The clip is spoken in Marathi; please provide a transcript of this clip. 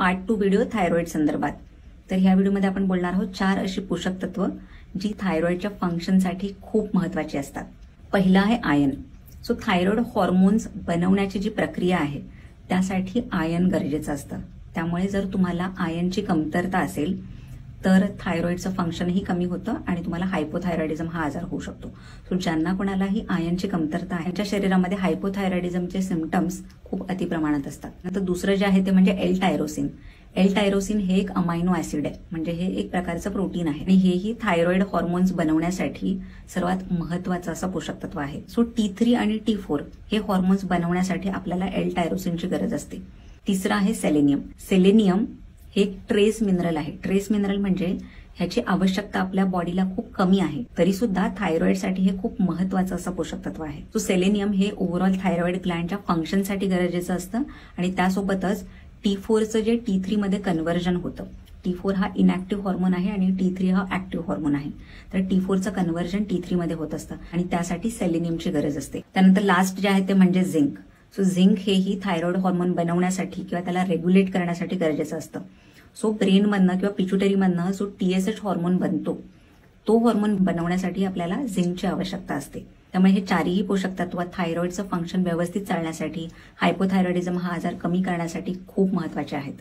पार्ट 2 व्हिडिओ थायरॉइड संदर्भात। तर ह्या व्हिडिओमध्ये आपण बोलणार आहोत 4 अशी पोषक तत्व जी थायरॉइडच्या फंक्शनसाठी खूप महत्त्वाची असतात। पहिला आहे आयर्न। सो थायरॉइड हॉर्मोन्स बनवण्याची जी प्रक्रिया आहे त्यासाठी आयर्न गरजेचं असतं। त्यामुळे जर तुम्हाला आयर्नची कमतरता असेल तर थायरॉइडचं फंक्शनही कमी होतं आणि तुम्हाला हायपोथायरॉइडिझम हा आजार होऊ शकतो। सो ज्यांना कोणालाही आयर्नची कमतरता आहे त्यांच्या शरीरामध्ये हायपोथायरॉइडिझमचे सिम्पटम्स खूप अतिप्रमाणात असतात। नंतर दुसरं जे आहे ते म्हणजे एल टायरोसिन। एल टायरोसिन हे एक अमायनो ऍसिड आहे, म्हणजे हे एक प्रकारचं प्रोटीन आहे आणि हेही थायरॉइड हॉर्मोन्स बनवण्यासाठी सर्वात महत्त्वाचं असं पोषक तत्व आहे। सो T3 आणि T4 हे हॉर्मोन्स बनवण्यासाठी आपल्याला एल टायरोसिनची गरज असते। तिसरं आहे सेलेनियम। सेलेनियम हे एक ट्रेस मिनरल आहे। ट्रेस मिनरल म्हणजे ह्याची आवश्यकता आपल्या बॉडीला खूप कमी आहे, तरी सुद्धा थायरॉइडसाठी हे खूप महत्त्वाचं असं पोषक तत्व आहे। सो सेलेनियम हे ओव्हरऑल थायरॉइड ग्लँडच्या फंक्शनसाठी गरजेचं असतं आणि त्यासोबतच T4चं जे T3 मध्ये कन्व्हर्जन होतं। T4 हा इनॅक्टिव्ह हॉर्मोन आहे आणि T3 हा ऍक्टिव्ह हॉर्मोन आहे। तर T4चं कन्व्हर्जन T3 मध्ये होत असतं आणि त्यासाठी सेलेनियमची गरज असते। त्यानंतर लास्ट जे आहे ते म्हणजे झिंक। सो झिंक हेही थायरॉइड हॉर्मोन बनवण्यासाठी किंवा त्याला रेग्युलेट करण्यासाठी गरजेचं असतं। सो ब्रेनमधनं किंवा पिट्युटरीमधनं जो TSH हॉर्मोन बनतो तो हॉर्मोन बनवण्यासाठी आपल्याला झिंकची आवश्यकता असते। त्यामुळे हे चारही पोषक तत्व थायरॉइडचं फंक्शन व्यवस्थित चालण्यासाठी, हायपोथायरॉइडिझम हा आजार कमी करण्यासाठी खूप महत्त्वाचे आहेत।